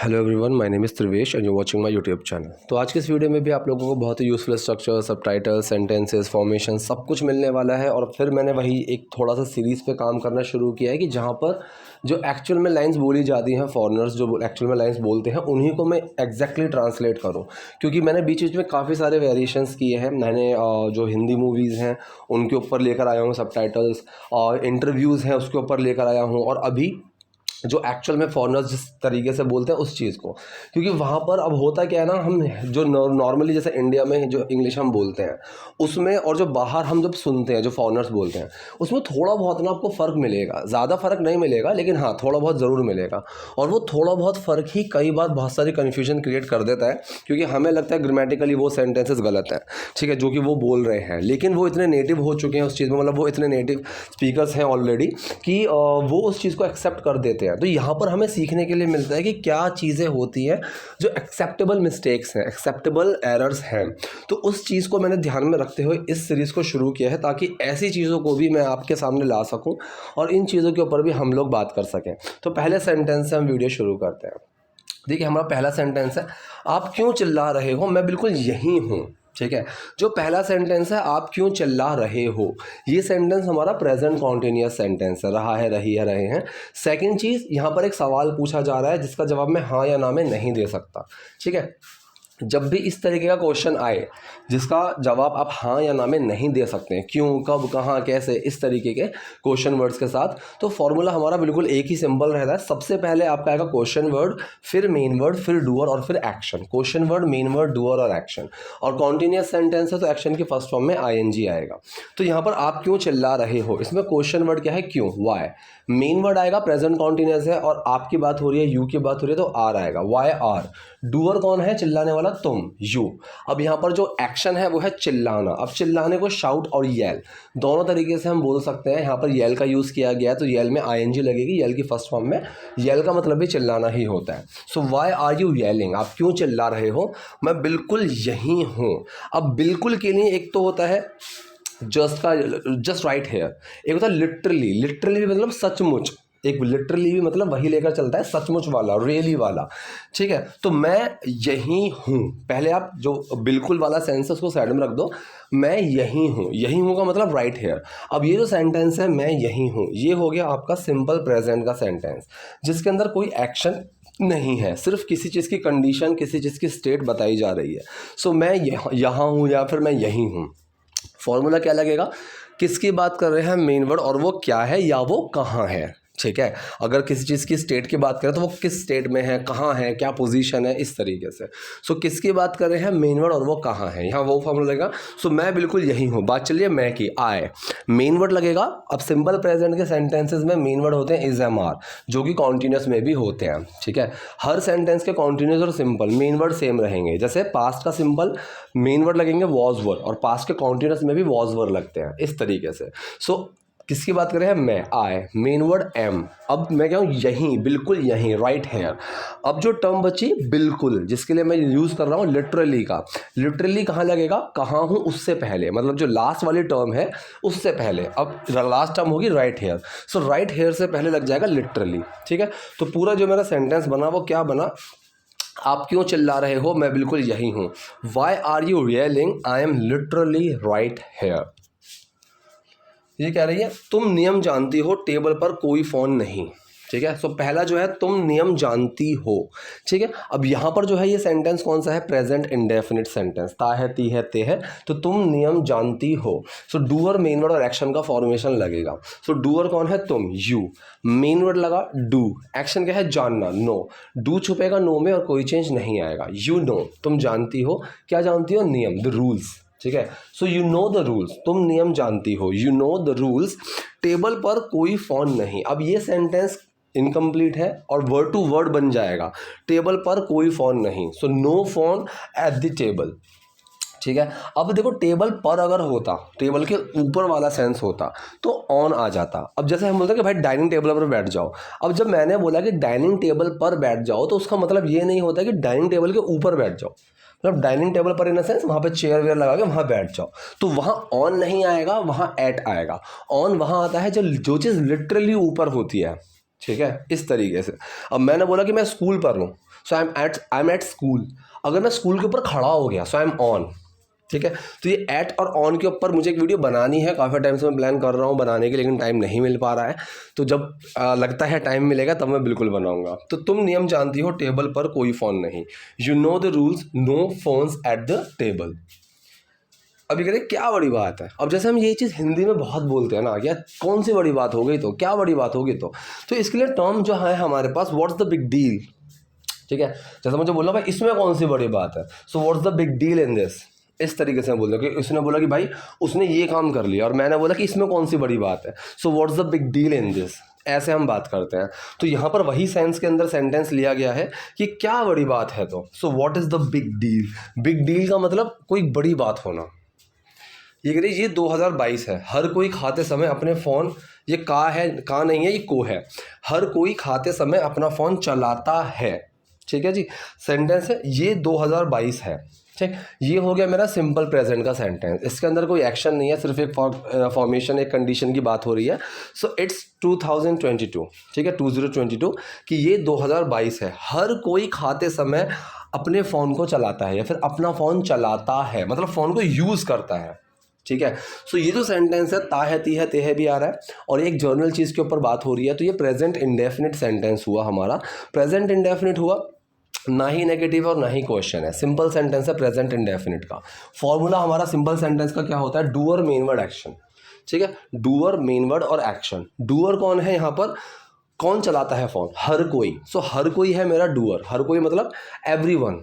Hello everyone, my name is Trivesh and you watching my YouTube channel. तो आज के इस वीडियो में भी आप लोगों को बहुत ही useful structure, subtitle, sentences, formation सब कुछ मिलने वाला है। और फिर मैंने वही एक थोड़ा सा सीरीज़ पे काम करना शुरू किया है कि जहाँ पर जो एक्चुअल में लाइंस बोली जाती हैं, फॉरेनर्स जो एक्चुअल में लाइंस बोलते हैं उन्हीं को मैं एग्जैक्टली ट्रांसलेट करूँ। क्योंकि मैंने बीच बीच में काफ़ी सारे वेरिएशंस किए हैं। मैंने जो हिंदी मूवीज़ हैं उनके ऊपर लेकर आया हूँ सबटाइटल्स, और इंटरव्यूज़ हैं उसके ऊपर लेकर आया हूँ, और अभी जो एक्चुअल में फॉरेनर्स जिस तरीके से बोलते हैं उस चीज़ को। क्योंकि वहाँ पर अब होता क्या है ना, हम जो नॉर्मली जैसे इंडिया में जो इंग्लिश हम बोलते हैं उसमें, और जो बाहर हम जब सुनते हैं जो फॉरेनर्स बोलते हैं उसमें थोड़ा बहुत ना आपको फ़र्क मिलेगा। ज़्यादा फ़र्क नहीं मिलेगा लेकिन हाँ थोड़ा बहुत ज़रूर मिलेगा। और वो थोड़ा बहुत फ़र्क ही कई बार बहुत सारी कन्फ्यूजन क्रिएट कर देता है, क्योंकि हमें लगता है ग्रामेटिकली वो सेंटेंसेस गलत हैं, ठीक है, जो कि वो बोल रहे हैं। लेकिन वो इतने नेटिव हो चुके हैं उस चीज़ में, मतलब वो इतने नेटिव स्पीकर्स हैं ऑलरेडी कि वो उस चीज़ को एक्सेप्ट कर देते हैं। तो यहाँ पर हमें सीखने के लिए मिलता है कि क्या चीज़ें होती हैं जो एक्सेप्टेबल मिस्टेक्स हैं, एक्सेप्टेबल एरर्स हैं। तो उस चीज़ को मैंने ध्यान में रखते हुए इस सीरीज़ को शुरू किया है, ताकि ऐसी चीज़ों को भी मैं आपके सामने ला सकूं और इन चीज़ों के ऊपर भी हम लोग बात कर सकें। तो पहले सेंटेंस से हम वीडियो शुरू करते हैं। देखिए, हमारा पहला सेंटेंस है, आप क्यों चिल्ला रहे हो, मैं बिल्कुल यहीं हूँ। ठीक है, जो पहला सेंटेंस है, आप क्यों चिल्ला रहे हो, ये सेंटेंस हमारा प्रेजेंट कॉन्टिन्यूअस सेंटेंस है, रहा है, रही है, रहे हैं। सेकंड चीज़, यहाँ पर एक सवाल पूछा जा रहा है जिसका जवाब मैं हाँ या ना में नहीं दे सकता। ठीक है, जब भी इस तरीके का क्वेश्चन आए जिसका जवाब आप हाँ या ना में नहीं दे सकते हैं, क्यों, कब, कहाँ, कैसे, इस तरीके के क्वेश्चन वर्ड्स के साथ, तो फॉर्मूला हमारा बिल्कुल एक ही सिंपल रहता है। सबसे पहले आपका आएगा क्वेश्चन वर्ड, फिर मेन वर्ड, फिर डूअर और फिर action. Question word, main word, doer और एक्शन। और कॉन्टिन्यूअस सेंटेंस है तो एक्शन के फर्स्ट फॉर्म में आईएनजी आएगा। तो यहाँ पर आप क्यों चिल्ला रहे हो, इसमें क्वेश्चन वर्ड क्या है, क्यों, वाई। मेन वर्ड आएगा, प्रेजेंट कॉन्टिन्यूअस है और आपकी बात हो रही है, यू की बात हो रही है, तो आर आएगा, वाई आर। डूअर कौन है, चिल्लाने वाला तुम, यू। अब यहाँ पर जो एक्शन है वो है चिल्लाना। अब चिल्लाने को शाउट और येल दोनों तरीके से हम बोल सकते हैं। यहाँ पर येल का यूज़ किया गया है तो येल में आईएनजी लगेगी, येल की फर्स्ट फॉर्म में। येल का मतलब भी चिल्लाना ही होता है। सो वाई आर यू येलिंग, आप क्यों चिल्ला रहे हो, मैं बिल्कुल यहीं हूँ। अब बिल्कुल के लिए एक तो होता है जस्ट राइट हेयर, एक होता है लिटरली। लिटरली मतलब सचमुच, एक लिटरली भी मतलब वही लेकर चलता है, सचमुच वाला, रियली वाला। ठीक है, तो मैं यहीं हूँ, पहले आप जो बिल्कुल वाला सेंस है उसको साइड में रख दो। मैं यहीं हूँ, यहीं हूँ का मतलब राइट हेयर। अब ये जो सेंटेंस है मैं यहीं हूँ, ये हो गया आपका सिंपल प्रेजेंट का सेंटेंस, जिसके अंदर कोई एक्शन नहीं है, सिर्फ किसी चीज़ की कंडीशन, किसी चीज़ की स्टेट बताई जा रही है। सो मैं यहाँ हूँ या फिर मैं यहीं हूँ। फॉर्मूला क्या लगेगा, किसकी बात कर रहे हैं, मेन वर्ड, और वो क्या है या वो कहाँ है। ठीक है, अगर किसी चीज़ की स्टेट की बात करें तो वो किस स्टेट में है, कहाँ है, क्या पोजीशन है, इस तरीके से। सो किसकी बात कर रहे हैं, मेन वर्ड, और वो कहाँ है, यहाँ वो फॉर्मूला लगेगा। सो मैं बिल्कुल यहीं हूँ, बात चलिए मैं की, आए, मेन वर्ड लगेगा। अब सिंपल प्रेजेंट के सेंटेंसेस में मेन वर्ड होते हैं इज, एम, आर, जो कि कॉन्टिन्यूस में भी होते हैं। ठीक है, हर सेंटेंस के कॉन्टिन्यूस और सिंपल मेन वर्ड सेम रहेंगे। जैसे पास्ट का सिंपल मेन वर्ड लगेंगे वॉज वर, और पास्ट के कॉन्टिन्यूस में भी वॉज वर लगते हैं, इस तरीके से। सो किसकी बात कर रहे हैं, मैं, आए, मेन वर्ड एम। अब मैं क्या हूँ, यहीं, बिल्कुल यहीं, राइट हेयर। अब जो टर्म बची बिल्कुल, जिसके लिए मैं यूज़ कर रहा हूँ लिटरली का, लिटरली कहाँ लगेगा, कहाँ हूँ उससे पहले, मतलब जो लास्ट वाली टर्म है उससे पहले। अब लास्ट टर्म होगी राइट हेयर, सो राइट हेयर से पहले लग जाएगा लिटरली। ठीक है, तो पूरा जो मेरा सेंटेंस बना वो क्या बना, आप क्यों चिल्ला रहे हो, मैं बिल्कुल यहीं हूँ। Why are you yelling, I am literally right here. ये कह रही है, तुम नियम जानती हो, टेबल पर कोई फ़ोन नहीं। ठीक है, सो पहला जो है तुम नियम जानती हो। ठीक है, अब यहाँ पर जो है ये सेंटेंस कौन सा है, प्रेजेंट इंडेफिनिट सेंटेंस, ता है, ती है, ते है, तो तुम नियम जानती हो। सो डूअर, मेन वर्ड और एक्शन का फॉर्मेशन लगेगा। सो डूअर कौन है, तुम, यू, मेन वर्ड लगा डू, एक्शन क्या है, जानना, नो, डू छुपेगा नो में और कोई चेंज नहीं आएगा, यू नो, तुम जानती हो, क्या जानती हो, नियम, द रूल्स। ठीक है, so you know the rules, तुम नियम जानती हो, you know the rules, table पर कोई फ़ोन नहीं। अब ये सेंटेंस इनकम्प्लीट है और वर्ड टू वर्ड बन जाएगा, टेबल पर कोई फ़ोन नहीं, so no phone at the table. ठीक है, अब देखो टेबल पर अगर होता, टेबल के ऊपर वाला सेंस होता तो ऑन आ जाता। अब जैसे हम बोलते हैं कि भाई डाइनिंग टेबल पर बैठ जाओ, अब जब मैंने बोला कि डाइनिंग टेबल पर बैठ जाओ तो उसका मतलब ये नहीं होता कि डाइनिंग टेबल के ऊपर बैठ जाओ, मतलब डाइनिंग टेबल पर इन द सेंस वहाँ पे चेयर वेयर लगा के वहाँ बैठ जाओ, तो वहाँ ऑन नहीं आएगा, वहाँ एट आएगा। ऑन वहाँ आता है जो चीज़ लिटरली ऊपर होती है। ठीक है, इस तरीके से। अब मैंने बोला कि मैं स्कूल पर हूँ, सो आई एम एट स्कूल, अगर मैं स्कूल के ऊपर खड़ा हो गया सो आई एम ऑन, ठीक है। तो ये एट और ऑन के ऊपर मुझे एक वीडियो बनानी है, काफ़ी टाइम से मैं प्लान कर रहा हूँ बनाने के, लेकिन टाइम नहीं मिल पा रहा है। तो जब लगता है टाइम मिलेगा तब मैं बिल्कुल बनाऊंगा। तो तुम नियम जानती हो, टेबल पर कोई फ़ोन नहीं, you know the rules, no phones at the table. अभी कहते क्या बड़ी बात है। अब जैसे हम ये चीज़ हिंदी में बहुत बोलते हैं ना, क्या कौन सी बड़ी बात हो गई, तो क्या बड़ी बात होगी, तो इसके लिए टर्म जो है हमारे पास, व्हाट्स द बिग डील, ठीक है। जैसे मुझे बोला भाई इसमें कौन सी बड़ी बात है, so what's the big deal in this, इस तरीके से बोल रहा कि उसने बोला कि भाई उसने ये काम कर लिया और मैंने बोला कि इसमें कौन सी बड़ी बात है, so what's the big deal in this, ऐसे हम बात करते हैं। तो यहाँ पर वही सेंस के अंदर सेंटेंस लिया गया है कि क्या बड़ी बात है, तो so what is the big deal. Big deal का मतलब कोई बड़ी बात होना। ये कह रही ये 2022 है, हर कोई खाते समय अपने फ़ोन, ये का नहीं है, ये को है, हर कोई खाते समय अपना फ़ोन चलाता है, ठीक है जी। सेंटेंस है ये 2022 है, ठीक। ये हो गया मेरा सिंपल प्रेजेंट का सेंटेंस, इसके अंदर कोई एक्शन नहीं है, सिर्फ एक फॉर्मेशन, एक कंडीशन की बात हो रही है। सो इट्स 2022, ठीक है, 2022 कि ये 2022 है, हर कोई खाते समय अपने फ़ोन को चलाता है या फिर अपना फ़ोन चलाता है, मतलब फ़ोन को यूज़ करता है, ठीक है। सो ये जो सेंटेंस है ता है ती है ते है भी आ रहा है और एक जर्नल चीज़ के ऊपर बात हो रही है, तो ये प्रेजेंट इंडेफिनिट सेंटेंस हुआ हमारा। प्रेजेंट इंडेफिनिट हुआ, ना ही नेगेटिव और ना ही क्वेश्चन है, सिंपल सेंटेंस है प्रेजेंट इंडेफिनिट का। फॉर्मूला हमारा सिंपल सेंटेंस का क्या होता है, डूअर मेन वर्ड एक्शन, ठीक है। डूअर मेन वर्ड और एक्शन। डूअर कौन है यहाँ पर, कौन चलाता है फ़ोन, हर कोई। सो हर कोई है मेरा डूअर, हर कोई मतलब एवरीवन,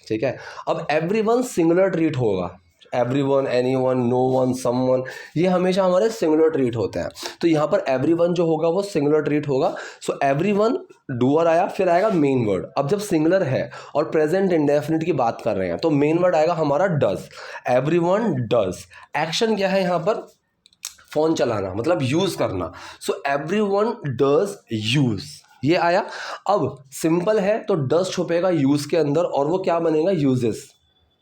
ठीक है। अब एवरीवन सिंगुलर ट्रीट होगा, everyone, anyone, no one, someone, ये हमेशा हमारे सिंगुलर ट्रीट होते हैं। तो यहाँ पर एवरीवन जो होगा वो सिंगुलर ट्रीट होगा। सो एवरीवन डूअर आया, फिर आएगा मेन वर्ड। अब जब सिंगुलर है और प्रेजेंट इंडेफिनिट की बात कर रहे हैं तो मेन वर्ड आएगा हमारा डज, एवरीवन डज। एक्शन क्या है यहाँ पर, फ़ोन चलाना, मतलब यूज़ करना। सो एवरीवन डज यूज़, ये आया। अब सिंपल है तो डज छुपेगा यूज़ के अंदर और वो क्या बनेगा, यूजेस,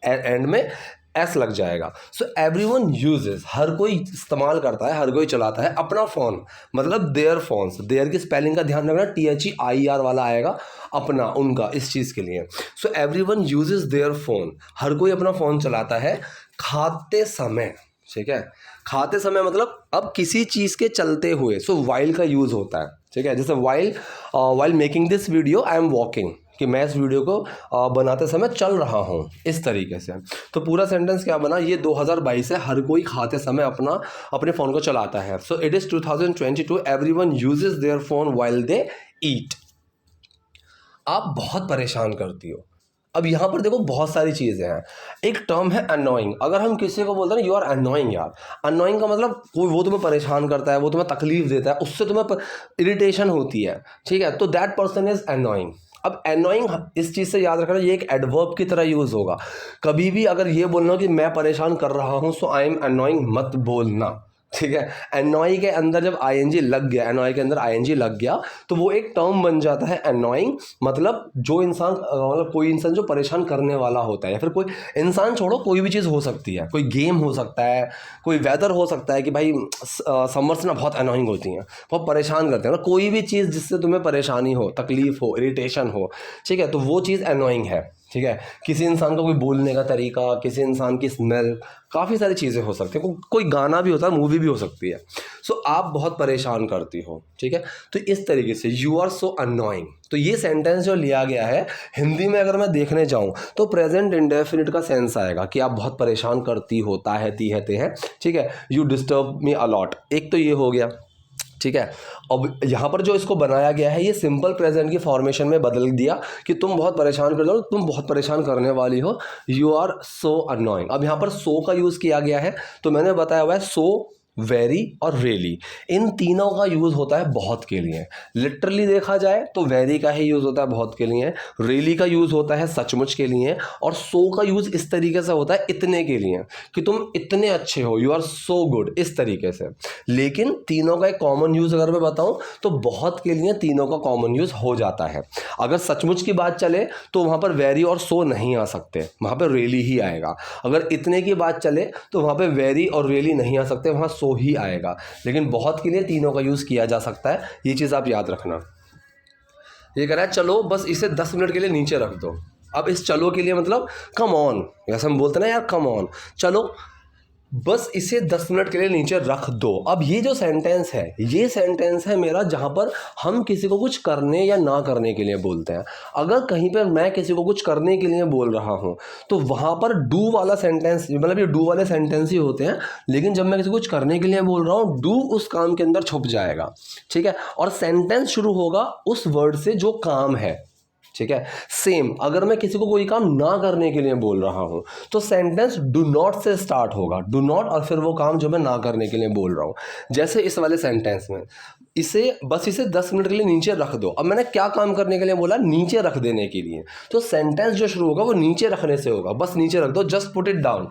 एंड में एस लग जाएगा। सो एवरीवन यूजेस, हर कोई इस्तेमाल करता है, हर कोई चलाता है अपना फ़ोन, मतलब देयर फोन्स। देयर की स्पेलिंग का ध्यान रखना, THEIR वाला आएगा, अपना, उनका, इस चीज़ के लिए। So everyone uses their phone, हर कोई अपना फ़ोन चलाता है खाते समय, ठीक है। खाते समय मतलब अब किसी चीज़ के चलते हुए, सो वाइल का यूज़ होता है, ठीक है। जैसे while making this video I am walking, कि मैं इस वीडियो को बनाते समय चल रहा हूँ, इस तरीके से। तो पूरा सेंटेंस क्या बना, ये 2022 है, हर कोई खाते समय अपने फ़ोन को चलाता है। So it is 2022, everyone uses their phone while they eat. आप बहुत परेशान करती हो। अब यहाँ पर देखो बहुत सारी चीज़ें हैं। एक टर्म है अनोइंग। अगर हम किसी को बोलते हैं ना यू आर अनोइंग, यार, अनोइंग का मतलब कोई वो तुम्हें परेशान करता है, वो तुम्हें तकलीफ देता है, उससे तुम्हें इरिटेशन होती है, ठीक है, तो दैट पर्सन इज अनोइंग। अब अनोइंग इस चीज़ से याद रखना, ये एक एडवर्ब की तरह यूज़ होगा। कभी भी अगर ये बोलना कि मैं परेशान कर रहा हूँ, सो आई एम अनोइंग मत बोलना, ठीक है। एनॉय के अंदर जब आईएनजी लग गया, एनॉय के अंदर आईएनजी लग गया तो वो एक टर्म बन जाता है एनॉइंग। मतलब जो इंसान, मतलब कोई इंसान जो परेशान करने वाला होता है, या फिर कोई इंसान छोड़ो, कोई भी चीज़ हो सकती है, कोई गेम हो सकता है, कोई वेदर हो सकता है कि भाई समर्स ना बहुत एनॉइंग होती हैं, बहुत परेशान करते हैं ना, कोई भी चीज़ जिससे तुम्हें परेशानी हो, तकलीफ हो, इरिटेशन हो, ठीक है, तो वो चीज़ एनॉइंग है, ठीक है। किसी इंसान का कोई बोलने का तरीका, किसी इंसान की स्मेल, काफ़ी सारी चीज़ें हो सकती हैं, कोई गाना भी होता है, मूवी भी हो सकती है। सो आप बहुत परेशान करती हो, ठीक है। तो इस तरीके से यू आर सो अनोइंग। तो ये सेंटेंस जो लिया गया है हिंदी में, अगर मैं देखने जाऊँ तो प्रेजेंट इंडेफिनिट का सेंस आएगा कि आप बहुत परेशान करती हो, ता है, ती है, ते है, ठीक है। यू डिस्टर्ब मी अलॉट, एक तो ये हो गया, ठीक है। अब यहाँ पर जो इसको बनाया गया है, ये सिंपल प्रेजेंट की फॉर्मेशन में बदल दिया कि तुम बहुत परेशान कर दो, तुम बहुत परेशान करने वाली हो, यू आर सो अनोइंग। अब यहाँ पर सो का यूज़ किया गया है, तो मैंने बताया हुआ है सो, वेरी और रियली, इन तीनों का यूज़ होता है बहुत के लिए। लिटरली देखा जाए तो वेरी का ही यूज़ होता है बहुत के लिए, रियली का यूज़ होता है सचमुच के लिए, और सो का यूज़ इस तरीके से होता है इतने के लिए, कि तुम इतने अच्छे हो, यू आर सो गुड, इस तरीके से। लेकिन तीनों का एक कॉमन यूज़ अगर मैं बताऊं तो बहुत के लिए तीनों का कॉमन यूज़ हो जाता है। अगर सचमुच की बात चले तो वहाँ पर वेरी और सो नहीं आ सकते, वहाँ पर रियली ही आएगा। अगर इतने की बात चले तो वहाँ पर वेरी और रियली नहीं आ सकते, वहाँ सो ही आएगा। लेकिन बहुत के लिए तीनों का यूज़ किया जा सकता है, ये चीज़ आप याद रखना। ये कह रहा है चलो बस इसे 10 मिनट के लिए नीचे रख दो। अब इस चलो के लिए मतलब कम ऑन, जैसे हम बोलते हैं ना यार कम ऑन, चलो बस इसे 10 मिनट के लिए नीचे रख दो। अब ये जो सेंटेंस है, ये सेंटेंस है मेरा जहाँ पर हम किसी को कुछ करने या ना करने के लिए बोलते हैं। अगर कहीं पर मैं किसी को कुछ करने के लिए बोल रहा हूँ तो वहाँ पर डू वाला सेंटेंस, मतलब ये डू वाले सेंटेंस ही होते हैं, लेकिन जब मैं किसी को कुछ करने के लिए बोल रहा हूँ डू उस काम के अंदर छुप जाएगा, ठीक है, और सेंटेंस शुरू होगा उस वर्ड से जो काम है, ठीक है। सेम अगर मैं किसी को कोई काम ना करने के लिए बोल रहा हूं तो सेंटेंस डू नॉट से स्टार्ट होगा, डू नॉट और फिर वो काम जो मैं ना करने के लिए बोल रहा हूं। जैसे इस वाले सेंटेंस में इसे 10 मिनट के लिए नीचे रख दो। अब मैंने क्या काम करने के लिए बोला? नीचे रख देने के लिए। तो सेंटेंस जो शुरू होगा वो नीचे रखने से होगा, बस नीचे रख दो, जस्ट पुट इट डाउन,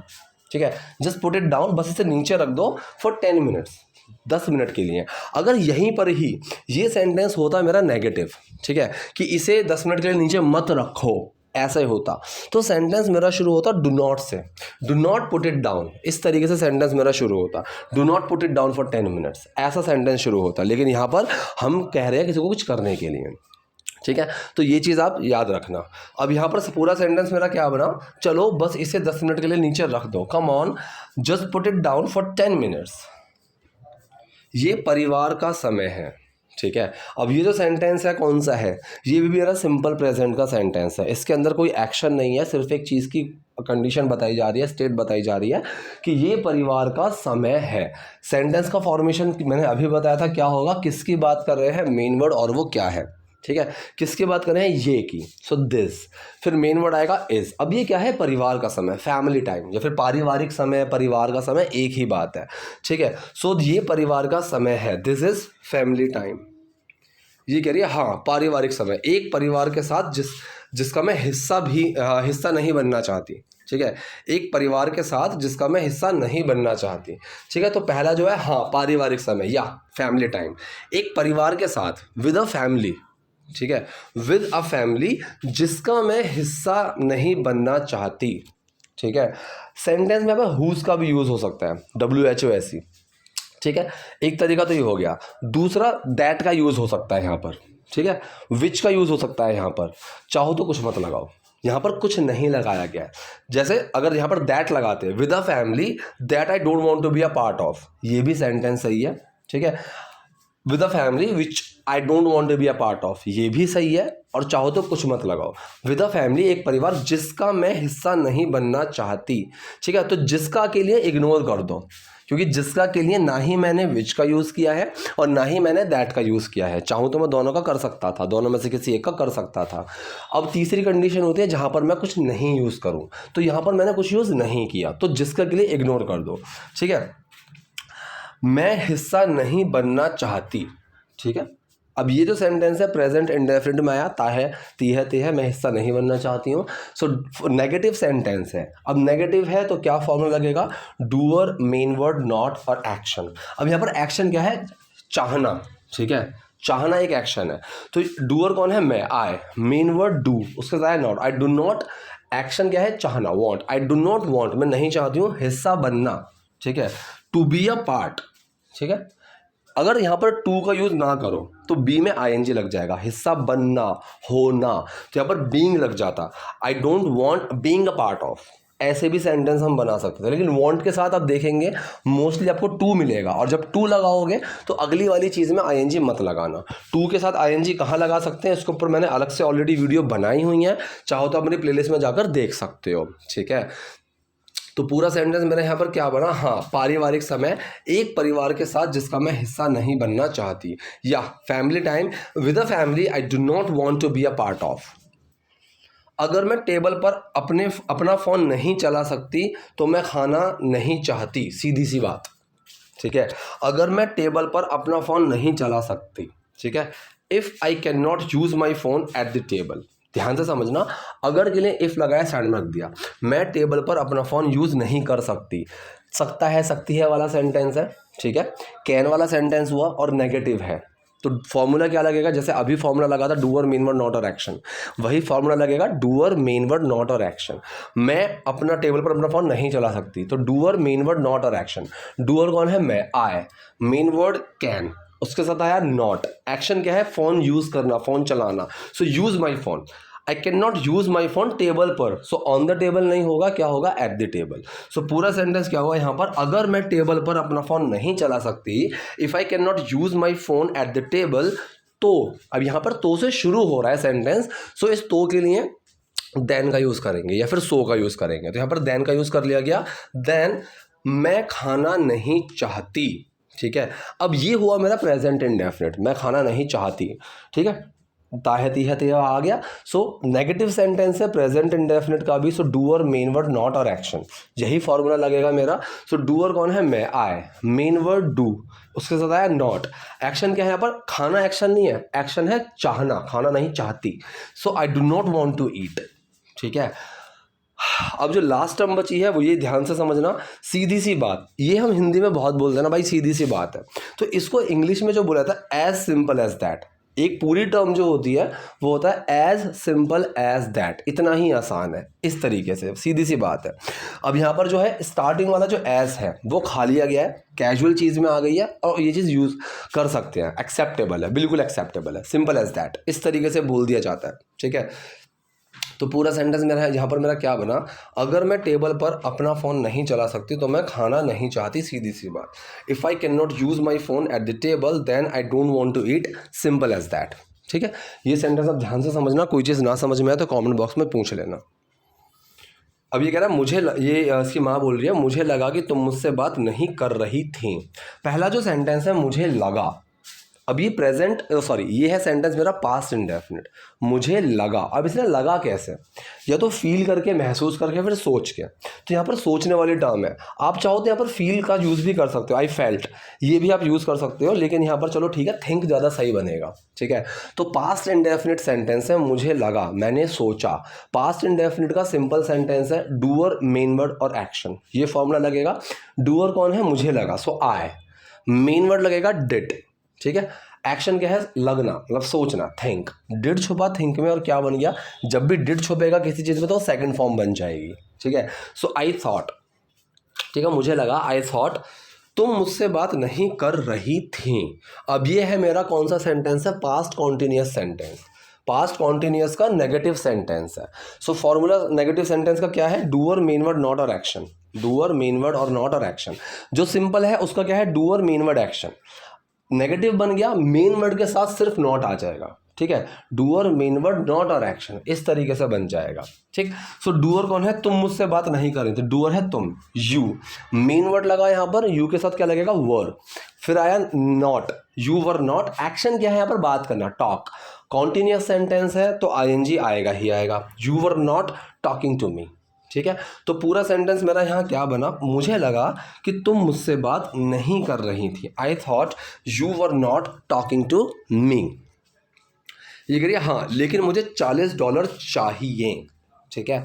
ठीक है, जस्ट पुट इट डाउन, बस इसे नीचे रख दो फॉर 10 मिनट्स, 10 मिनट के लिए। अगर यहीं पर ही ये सेंटेंस होता मेरा नेगेटिव, ठीक है, कि इसे 10 मिनट के लिए नीचे मत रखो, ऐसा ही होता, तो सेंटेंस मेरा शुरू होता डू नॉट से, do not put it down, इस तरीके से सेंटेंस मेरा शुरू होता, do not put it down for 10 minutes, ऐसा सेंटेंस शुरू होता। लेकिन यहाँ पर हम कह रहे हैं किसी को कुछ करने के लिए, ठीक है, तो ये चीज़ आप याद रखना। अब यहाँ पर पूरा सेंटेंस मेरा क्या बना? चलो बस इसे 10 मिनट के लिए नीचे रख दो, come on just put it down for 10 minutes. ये परिवार का समय है, ठीक है। अब ये जो सेंटेंस है कौन सा है? ये भी मेरा सिंपल प्रेजेंट का सेंटेंस है, इसके अंदर कोई एक्शन नहीं है, सिर्फ एक चीज़ की कंडीशन बताई जा रही है, स्टेट बताई जा रही है कि ये परिवार का समय है। सेंटेंस का फॉर्मेशन मैंने अभी बताया था क्या होगा, किसकी बात कर रहे हैं, मेन वर्ड, और वो क्या है, ठीक है, किसकी बात कर रहे हैं, ये की, सो दिस, फिर मेन वर्ड आएगा इज। अब ये क्या है? परिवार का समय, फैमिली टाइम, या फिर पारिवारिक समय, परिवार का समय एक ही बात है, ठीक है। सो ये परिवार का समय है, दिस इज फैमिली टाइम। ये कह रही है हाँ पारिवारिक समय, एक परिवार के साथ जिसका मैं हिस्सा नहीं बनना चाहती, ठीक है, एक परिवार के साथ जिसका मैं हिस्सा नहीं बनना चाहती, ठीक है। तो पहला जो है हाँ पारिवारिक समय या फैमिली टाइम, एक परिवार के साथ विद अ फैमिली, ठीक है, विद अ फैमिली जिसका मैं हिस्सा नहीं बनना चाहती, ठीक है। सेंटेंस में अब हुज का भी यूज़ हो सकता है, WHOSE, ठीक है, एक तरीका तो ये हो गया। दूसरा दैट का यूज़ हो सकता है यहाँ पर, ठीक है, विच का यूज़ हो सकता है यहाँ पर, चाहो तो कुछ मत लगाओ, यहाँ पर कुछ नहीं लगाया गया है। जैसे अगर यहाँ पर दैट लगाते with a family that I don't want to be a part of, ये भी सेंटेंस सही है, ठीक है। With a family which I don't want to be a part of, ये भी सही है, और चाहो तो कुछ मत लगाओ। विद अ फैमिली एक परिवार जिसका मैं हिस्सा नहीं बनना चाहती, ठीक है, तो जिसका के लिए इग्नोर कर दो, क्योंकि जिसका के लिए ना ही मैंने विच का यूज़ किया है और ना ही मैंने दैट का यूज़ किया है। चाहूँ तो मैं दोनों का कर सकता था, दोनों में से किसी एक का कर सकता था। अब तीसरी कंडीशन होती है जहाँ पर मैं कुछ नहीं यूज़ करूँ, तो यहाँ पर मैंने कुछ यूज़ नहीं किया, तो जिसका के लिए इग्नोर कर दो, ठीक है। मैं हिस्सा नहीं बनना चाहती, ठीक है। अब ये जो सेंटेंस है प्रेजेंट इंडेफिनिट में आया, ता है, ती है, ते है, मैं हिस्सा नहीं बनना चाहती हूँ। सो नेगेटिव सेंटेंस है। अब नेगेटिव है तो क्या फॉर्मूला लगेगा? डूअर, मेन वर्ड, नॉट और एक्शन। अब यहाँ पर एक्शन क्या है? चाहना, ठीक है, चाहना एक एक्शन है। तो डूअर कौन है? मैं, आई, मेन वर्ड डू, उसके साथ not, I do not, action क्या है? चाहना, want, I do not want, मैं नहीं चाहती हूँ हिस्सा बनना, ठीक है, टू बी अ पार्ट, ठीक है। अगर यहाँ पर टू का यूज़ ना करो तो बी में ING लग जाएगा, हिस्सा बनना, होना, तो यहाँ पर बीइंग लग जाता, आई don't want being a part of. ऐसे भी सेंटेंस हम बना सकते थे, लेकिन वांट के साथ आप देखेंगे मोस्टली आपको टू मिलेगा, और जब टू लगाओगे तो अगली वाली चीज़ में ING मत लगाना। टू के साथ ING कहाँ लगा सकते हैं, इसके ऊपर मैंने अलग से ऑलरेडी वीडियो बनाई हुई है, चाहो तो अपनी प्लेलिस्ट में जाकर देख सकते हो, ठीक है। तो पूरा सेंटेंस मेरा यहाँ पर क्या बना? हाँ पारिवारिक समय, एक परिवार के साथ जिसका मैं हिस्सा नहीं बनना चाहती, या family time with a family I do not want to be a part of. अगर मैं टेबल पर अपना फ़ोन नहीं चला सकती तो मैं खाना नहीं चाहती, सीधी सी बात, ठीक है। अगर मैं टेबल पर अपना फ़ोन नहीं चला सकती, ठीक है, if I can not use my phone at the table, ध्यान से समझना, अगर के लिए इफ़ लगाया साइड में रख दिया, मैं टेबल पर अपना फ़ोन यूज़ नहीं कर सकती, सकता है, सकती है वाला सेंटेंस है, ठीक है, कैन वाला सेंटेंस हुआ और नेगेटिव है, तो फॉर्मूला क्या लगेगा? जैसे अभी फॉर्मूला लगा था डूअर, मेन वर्ड, नॉट और एक्शन, वही फॉर्मूला लगेगा डूअर, मेन वर्ड, नॉट और एक्शन। मैं अपना टेबल पर अपना फ़ोन नहीं चला सकती, तो डूअर, मेन वर्ड, नॉट और एक्शन। डूअर कौन है? मैं, आई, मेन वर्ड कैन, उसके साथ आया नॉट, एक्शन क्या है, फ़ोन यूज़ करना, फ़ोन चलाना, so use my phone. I can not use my phone table पर, सो ऑन द टेबल नहीं होगा, क्या होगा, एट द टेबल। सो पूरा सेंटेंस क्या हुआ यहाँ पर, अगर मैं टेबल पर अपना फ़ोन नहीं चला सकती, if I can not use my phone at the table, तो अब यहाँ पर तो से शुरू हो रहा है सेंटेंस, सो इस तो के लिए देन का यूज़ करेंगे या फिर सो का यूज़ करेंगे। तो यहाँ पर देन का यूज़ कर लिया गया, देन मैं खाना नहीं चाहती, ठीक है। अब ये हुआ मेरा प्रेजेंट इंडेफिनिट, मैं खाना नहीं चाहती, ठीक है, ताहती है तो आ गया। सो नेगेटिव सेंटेंस है प्रेजेंट इंडेफिनिट का भी, सो डूअर मेन वर्ड नॉट और एक्शन, यही फॉर्मूला लगेगा मेरा। सो डूअर कौन है, मैं, आई, मेन वर्ड डू, उसके साथ आया नॉट, एक्शन क्या है यहाँ पर, खाना एक्शन नहीं है, एक्शन है चाहना, खाना नहीं चाहती, so I do not want to eat, ठीक है। अब जो लास्ट टर्म बची है वो ये ध्यान से समझना, सीधी सी बात, ये हम हिंदी में बहुत बोलते हैं ना भाई, सीधी सी बात है, तो इसको इंग्लिश में जो बोला था एज सिंपल एज दैट, एक पूरी टर्म जो होती है वो होता है एज सिंपल एज दैट, इतना ही आसान है, इस तरीके से सीधी सी बात है। अब यहाँ पर जो है स्टार्टिंग वाला जो एज है वो खा लिया गया है, कैजुअल चीज़ में आ गई है और ये चीज़ यूज़ कर सकते हैं, एक्सेप्टेबल है, बिल्कुल एक्सेप्टेबल है, सिंपल एज दैट, इस तरीके से बोल दिया जाता है, ठीक है। तो पूरा सेंटेंस मेरा है यहाँ पर, मेरा क्या बना, अगर मैं टेबल पर अपना फ़ोन नहीं चला सकती तो मैं खाना नहीं चाहती, सीधी सी बात। If I can not use my phone at the table then I don't want to eat, simple as that, ठीक है। ये सेंटेंस आप ध्यान से समझना, कोई चीज़ ना समझ में आए तो कमेंट बॉक्स में पूछ लेना। अब ये कह रहा है ये इसकी माँ बोल रही है, मुझे लगा कि तुम मुझसे बात नहीं कर रही थी। पहला जो सेंटेंस है मुझे लगा, अब ये प्रेजेंट ये है सेंटेंस मेरा पास्ट इंडेफिनिट, मुझे लगा। अब इसने लगा कैसे, या तो फील करके, महसूस करके, फिर सोच के, तो यहाँ पर सोचने वाली टर्म है। आप चाहो तो यहाँ पर फील का यूज़ भी कर सकते हो, आई फेल्ट, ये भी आप यूज़ कर सकते हो, लेकिन यहाँ पर चलो ठीक है, थिंक ज़्यादा सही बनेगा, ठीक है। तो पास्ट इंडेफिनिट सेंटेंस है मुझे लगा, मैंने सोचा। पास्ट इंडेफिनिट का सिंपल सेंटेंस है डूअर, मेन वर्ड और एक्शन, ये फॉर्मूला लगेगा। डूअर कौन है, मुझे लगा, सो आई, मेन वर्ड लगेगा डिड, ठीक है। एक्शन क्या है, लगना, मतलब सोचना, थिंक, डिड छुपा थिंक में और क्या बन गया, जब भी डिड छुपेगा किसी चीज़ में तो सेकंड फॉर्म बन जाएगी, ठीक है। सो आई थॉट, ठीक है, मुझे लगा, आई थॉट तुम मुझसे बात नहीं कर रही थी। अब ये है मेरा कौन सा सेंटेंस है, past continuous sentence, past continuous का नेगेटिव सेंटेंस है। सो फॉर्मूला नेगेटिव सेंटेंस का क्या है, डूअर, मेन वर्ड, नॉट और एक्शन, डूअर, मेन वर्ड और नॉट और एक्शन। जो सिंपल है उसका क्या है, doer, main word, action. Negative बन गया, मेन वर्ड के साथ सिर्फ नॉट आ जाएगा, ठीक है, डूअर, मेन वर्ड, नॉट और एक्शन, इस तरीके से बन जाएगा, ठीक। सो डूअर कौन है, तुम मुझसे बात नहीं कर रही थी, डूअर है तुम, यू, मेन वर्ड लगा यहाँ पर, यू के साथ क्या लगेगा, वर, फिर आया not, you were not, action क्या है यहाँ पर, बात करना, टॉक, कॉन्टिन्यूअस सेंटेंस है तो आईएनजी आएगा ही आएगा, you were not talking to me, ठीक है। तो पूरा सेंटेंस मेरा यहाँ क्या बना, मुझे लगा कि तुम मुझसे बात नहीं कर रही थी, I thought you were not talking to me. ये करिए हाँ, लेकिन मुझे $40 चाहिए, ठीक है,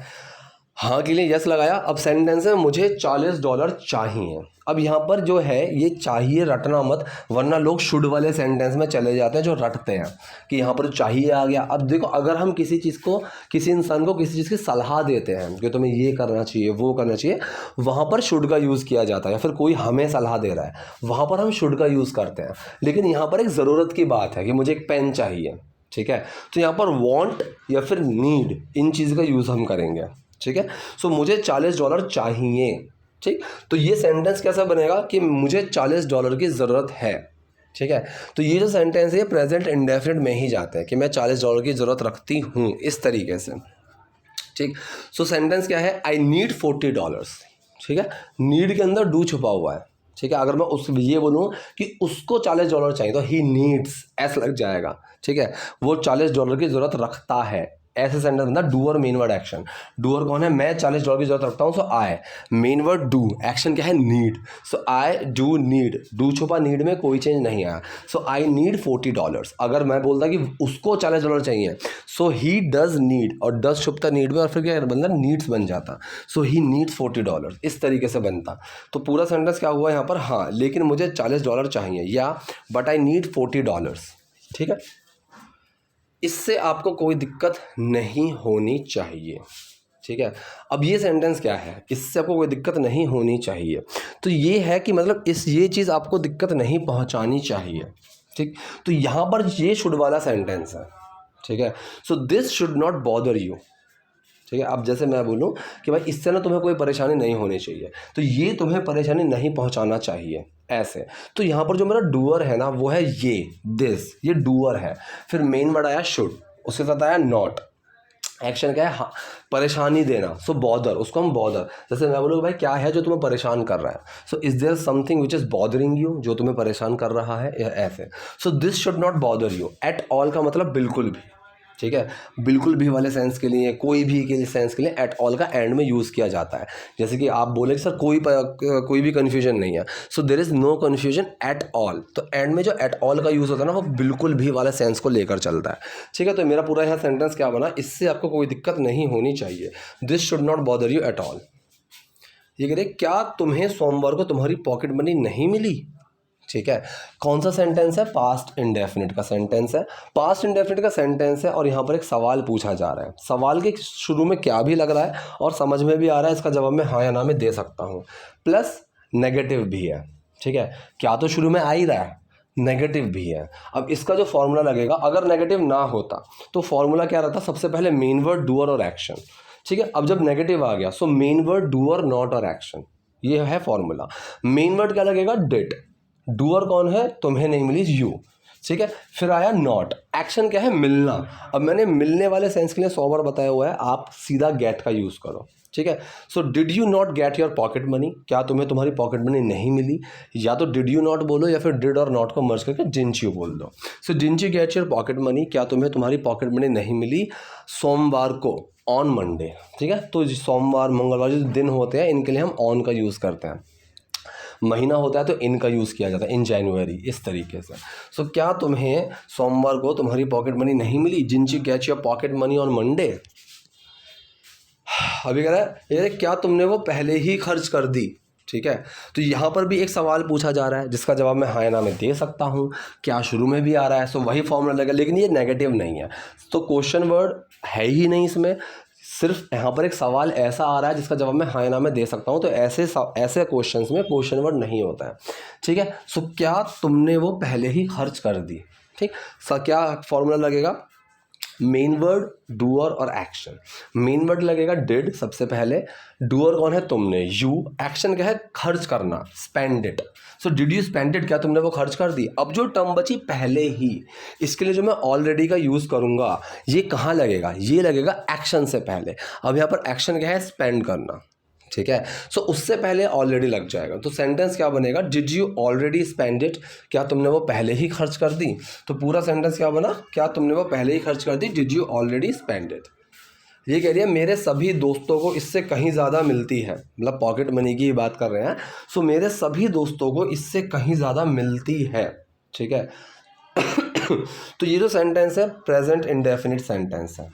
हाँ के लिए यस लगाया। अब सेंटेंस है मुझे $40 चाहिए। अब यहाँ पर जो है ये चाहिए रटना मत, वरना लोग शुड वाले सेंटेंस में चले जाते हैं जो रटते हैं कि यहाँ पर चाहिए आ गया। अब देखो, अगर हम किसी चीज़ को, किसी इंसान को किसी चीज़ की सलाह देते हैं कि तुम्हें ये करना चाहिए, वो करना चाहिए, वहाँ पर शुड का यूज़ किया जाता है, या फिर कोई हमें सलाह दे रहा है वहाँ पर हम शुड का यूज़ करते हैं। लेकिन यहाँ पर एक ज़रूरत की बात है कि मुझे एक पेन चाहिए, ठीक है, तो यहाँ पर वॉन्ट या फिर नीड, इन चीज़ का यूज़ हम करेंगे, ठीक है। सो मुझे $40 चाहिए, ठीक। तो ये सेंटेंस कैसा बनेगा कि मुझे $40 की ज़रूरत है, ठीक है। तो ये जो सेंटेंस है ये प्रेजेंट इंडेफिनिट में ही जाता है कि मैं $40 की ज़रूरत रखती हूँ, इस तरीके से, ठीक। सो सेंटेंस क्या है, आई नीड $40, ठीक है, नीड के अंदर डू छुपा हुआ है, ठीक है। अगर मैं ये बोलूँ कि उसको $40 चाहिए तो ही नीड्स, ऐसा लग जाएगा, ठीक है, वो $40 की ज़रूरत रखता है, ऐसे सेंटेंस बनता, doer, main word, action. Doer कौन है, मैं $40 की जरूरत रखता हूँ, सो आई, मेन वर्ड डू, एक्शन क्या है, need, so I do need, do छुपा, नीड में कोई चेंज नहीं आया, सो आई नीड $40। अगर मैं बोलता कि उसको $40 चाहिए, सो ही डज नीड, और डज छुपता नीड में और फिर क्या बनता, नीड्स बन जाता, सो ही नीड्स $40, इस तरीके से बनता। तो पूरा सेंटेंस क्या हुआ यहाँ पर, हाँ लेकिन मुझे $40 चाहिए, या बट आई नीड $40, ठीक है। इससे आपको कोई दिक्कत नहीं होनी चाहिए, ठीक है। अब ये सेंटेंस क्या है, इससे आपको कोई दिक्कत नहीं होनी चाहिए, तो ये है कि मतलब ये चीज़ आपको दिक्कत नहीं पहुंचानी चाहिए, ठीक, तो यहाँ पर ये शुड वाला सेंटेंस है, ठीक है। सो this should not bother you, ठीक है। अब जैसे मैं बोलूँ कि भाई इससे ना तुम्हें कोई परेशानी नहीं होनी चाहिए, तो ये तुम्हें परेशानी नहीं पहुंचाना चाहिए, ऐसे। तो यहाँ पर जो मेरा डूअर है ना वो है ये, दिस, ये डूअर है। फिर मेन वर्ड आया शुड, उसके साथ आया नॉट। एक्शन क्या है, हाँ, परेशानी देना, सो बॉदर, उसको हम बॉदर। जैसे मैं बोलूँ भाई क्या है जो तुम्हें परेशान कर रहा है, so is there something which is bothering you, जो तुम्हें परेशान कर रहा है, ऐसे। So this should not bother you. At all का मतलब बिल्कुल भी, ठीक है। बिल्कुल भी वाले सेंस के लिए, कोई भी के सेंस के लिए एट ऑल का एंड में यूज़ किया जाता है। जैसे कि आप बोले कि सर कोई भी कन्फ्यूजन नहीं है, so there is no confusion at all. तो एंड में जो एट ऑल का यूज़ होता है ना वो बिल्कुल भी वाले सेंस को लेकर चलता है, ठीक है। तो मेरा पूरा यहाँ सेंटेंस क्या बना, इससे आपको कोई दिक्कत नहीं होनी चाहिए। This should not bother you at all. ये कह रहे क्या तुम्हें सोमवार को तुम्हारी पॉकेट मनी नहीं मिली, ठीक है। कौन सा सेंटेंस है, पास्ट इंडेफिनिट का सेंटेंस है। पास्ट इंडेफिनिट का सेंटेंस है और यहाँ पर एक सवाल पूछा जा रहा है। सवाल के शुरू में क्या भी लग रहा है और समझ में भी आ रहा है, इसका जवाब मैं हाँ या ना में दे सकता हूँ, प्लस नेगेटिव भी है, ठीक है। क्या तो शुरू में आ ही रहा है, नेगेटिव भी है। अब इसका जो फॉर्मूला लगेगा, अगर नेगेटिव ना होता तो फॉर्मूला क्या रहता, सबसे पहले मेन वर्ड डूअर और एक्शन, ठीक है। अब जब नेगेटिव आ गया so main word doer not और एक्शन, ये है फॉर्मूला। मेन वर्ड क्या लगेगा, डिड। डूअर कौन है, तुम्हें नहीं मिली, यू, ठीक है। फिर आया नॉट। एक्शन क्या है, मिलना। अब मैंने मिलने वाले सेंस के लिए 100 बार बताया हुआ है, आप सीधा गेट का यूज़ करो, ठीक है। So did you not gate your pocket money, क्या तुम्हें तुम्हारी पॉकेट मनी नहीं मिली। या तो डिड यू नॉट बोलो या फिर डिड और नॉट को मर्ज करके डिडंट यू बोल दो। So didn't you get your pocket money, क्या तुम्हें तुम्हारी पॉकेट मनी नहीं मिली सोमवार को, ऑन मंडे, ठीक है। तो सोमवार मंगलवार जो दिन होते हैं इनके लिए हम ऑन का यूज़ करते हैं। महीना होता है तो इन का यूज़ किया जाता है, इन जनवरी, इस तरीके से। सो क्या तुम्हें सोमवार को तुम्हारी पॉकेट मनी नहीं मिली, didn't you get your pocket money on Monday. अभी कह रहा है ये क्या तुमने वो पहले ही खर्च कर दी, ठीक है। तो यहाँ पर भी एक सवाल पूछा जा रहा है जिसका जवाब मैं हाँ या ना में दे सकता हूँ। क्या शुरू में भी आ रहा है, सो वही फॉर्मूला लगेगा, लेकिन ये नेगेटिव नहीं है, तो क्वेश्चन वर्ड है ही नहीं इसमें। सिर्फ यहाँ पर एक सवाल ऐसा आ रहा है जिसका जवाब मैं हाँ या ना में दे सकता हूँ, तो ऐसे क्वेश्चंस में क्वेश्चन वर्ड नहीं होता है, ठीक है। सो क्या तुमने वो पहले ही खर्च कर दी, ठीक। क्या फॉर्मूला लगेगा, मेन वर्ड डूअर और एक्शन। मेन वर्ड लगेगा डिड सबसे पहले, डूअर कौन है, तुमने, यू। एक्शन क्या है, खर्च करना, spend it. So did you spend it, क्या तुमने वो खर्च कर दी। अब जो टर्म बची पहले ही, इसके लिए जो मैं ऑलरेडी का यूज़ करूँगा ये कहाँ लगेगा, ये लगेगा एक्शन से पहले। अब यहाँ पर एक्शन क्या है, स्पेंड करना, ठीक है। सो उससे पहले ऑलरेडी लग जाएगा, तो सेंटेंस क्या बनेगा, did you already spend it, क्या तुमने वो पहले ही खर्च कर दी। तो पूरा सेंटेंस क्या बना, क्या तुमने वो पहले ही खर्च कर दी, did you already spend it. ये कह रही है मेरे सभी दोस्तों को इससे कहीं ज़्यादा मिलती है, मतलब पॉकेट मनी की बात कर रहे हैं। सो मेरे सभी दोस्तों को इससे कहीं ज़्यादा मिलती है, ठीक है। तो ये जो सेंटेंस है प्रेजेंट इंडेफिनिट सेंटेंस है।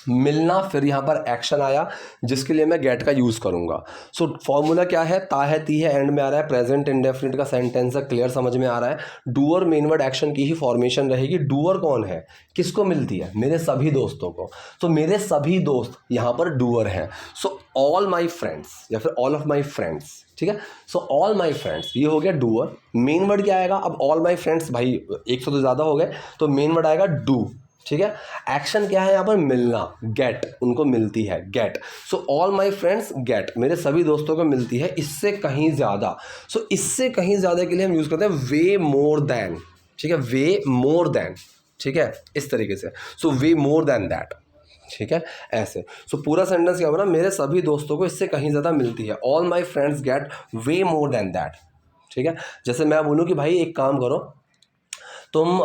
मिलना, फिर यहाँ पर एक्शन आया जिसके लिए मैं गेट का यूज़ करूँगा। सो फॉर्मूला क्या है, ता है ती है, एंड में आ रहा है, प्रेजेंट इंडेफिनिट का सेंटेंस है, क्लियर समझ में आ रहा है। डूअर मेन वर्ड एक्शन की ही फॉर्मेशन रहेगी। डूअर कौन है, किसको मिलती है, मेरे सभी दोस्तों को। तो मेरे सभी दोस्त यहाँ पर डूअर हैं। सो ऑल माई फ्रेंड्स या फिर ऑल ऑफ माई फ्रेंड्स, ठीक है। सो ऑल माई फ्रेंड्स ये हो गया डूअर। मेन वर्ड क्या आएगा, अब ऑल माई फ्रेंड्स भाई 100 तो ज़्यादा हो गए, तो मेन वर्ड आएगा डू, ठीक है। एक्शन क्या है यहाँ पर, मिलना, गेट, उनको मिलती है, get. So all my friends get, मेरे सभी दोस्तों को मिलती है इससे कहीं ज़्यादा। सो इससे कहीं ज़्यादा के लिए हम यूज़ करते हैं वे मोर देन, ठीक है, वे मोर देन, ठीक है, इस तरीके से। सो वे मोर देन दैट, ठीक है, ऐसे। सो पूरा सेंटेंस क्या बना, मेरे सभी दोस्तों को इससे कहीं ज़्यादा मिलती है, all my friends gate way more than that, ठीक है। जैसे मैं बोलूँ कि भाई एक काम करो, तुम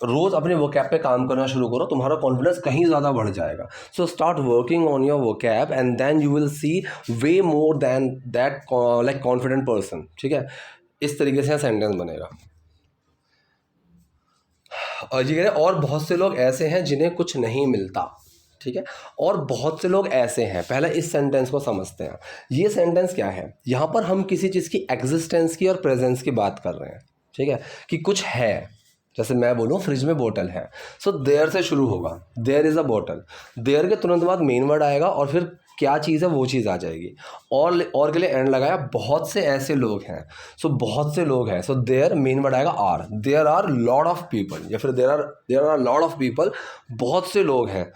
रोज़ अपने वोकैब पे काम करना शुरू करो, तुम्हारा कॉन्फिडेंस कहीं ज़्यादा बढ़ जाएगा। So start working on your vocab and then you will see way more than that like confident person, ठीक है। इस तरीके से सेंटेंस बनेगा। और ये कह रहे और बहुत से लोग ऐसे हैं जिन्हें कुछ नहीं मिलता, ठीक है। और बहुत से लोग ऐसे हैं, पहले इस सेंटेंस को समझते हैं। ये सेंटेंस क्या है, यहाँ पर हम किसी चीज़ की एग्जिस्टेंस की और प्रेजेंस की बात कर रहे हैं, ठीक है, कि कुछ है। जैसे मैं बोलूँ फ्रिज में बोतल है, सो देयर से शुरू होगा, देयर इज़ अ बोतल। देयर के तुरंत बाद मेन वर्ड आएगा और फिर क्या चीज़ है वो चीज़ आ जाएगी। और के लिए एंड लगाया, बहुत से ऐसे लोग हैं, सो बहुत से लोग हैं, सो देयर मेन वर्ड आएगा are, there are lot of people, या फिर there are lot of people, बहुत से लोग हैं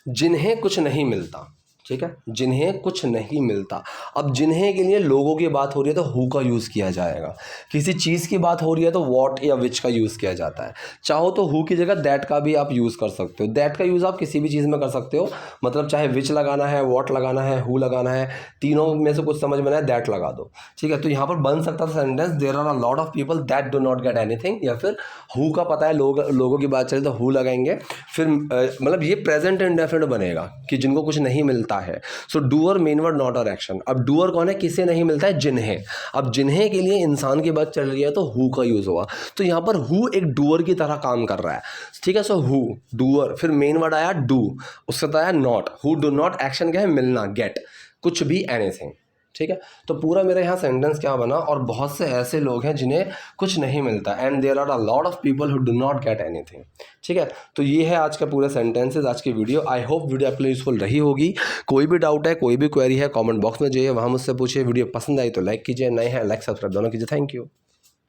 जिन्हें कुछ नहीं मिलता। ठीक है, जिन्हें कुछ नहीं मिलता। अब जिन्हें के लिए लोगों की बात हो रही है तो हु का यूज़ किया जाएगा, किसी चीज़ की बात हो रही है तो व्हाट या विच का यूज़ किया जाता है। चाहो तो हु की जगह दैट का भी आप यूज़ कर सकते हो, दैट का यूज़ आप किसी भी चीज़ में कर सकते हो, मतलब चाहे विच लगाना है, व्हाट लगाना है, हु लगाना है, तीनों में से कुछ समझ में ना आए दैट लगा दो। ठीक है, तो यहाँ पर बन सकता था sentence there are a lot of people that do not get anything, या फिर हु का पता है लोगों की बात चले तो हु लगाएंगे, फिर मतलब ये प्रेजेंट इंडेफिनिट बनेगा कि जिनको कुछ नहीं मिलता है। सो डूअर मेन वर्ड नॉट और एक्शन। अब डूअर कौन है, किसे नहीं मिलता है, जिन्हें। अब जिन्हें के लिए इंसान की बात चल रही है तो हु का यूज़ हुआ, तो यहाँ पर हु एक डूअर की तरह काम कर रहा है। ठीक है, सो हु डूअर, फिर मेन वर्ड आया डू, उससे तो आया not, who do not, action क्या है, मिलना, गेट, कुछ भी, एनीथिंग। ठीक है, तो पूरा मेरा यहाँ सेंटेंस क्या बना, और बहुत से ऐसे लोग हैं जिन्हें कुछ नहीं मिलता, and there are a lot of people who do not get anything. ठीक है, तो ये है आज का पूरा सेंटेंसेस, आज की वीडियो। आई होप वीडियो आपके लिए यूजफुल रही होगी। कोई भी डाउट है, कोई भी क्वेरी है, कमेंट बॉक्स में जाइए, वहाँ मुझसे पूछिए। वीडियो पसंद आई तो लाइक कीजिए, नए हैं लाइक सब्सक्राइब दोनों कीजिए। Thank you.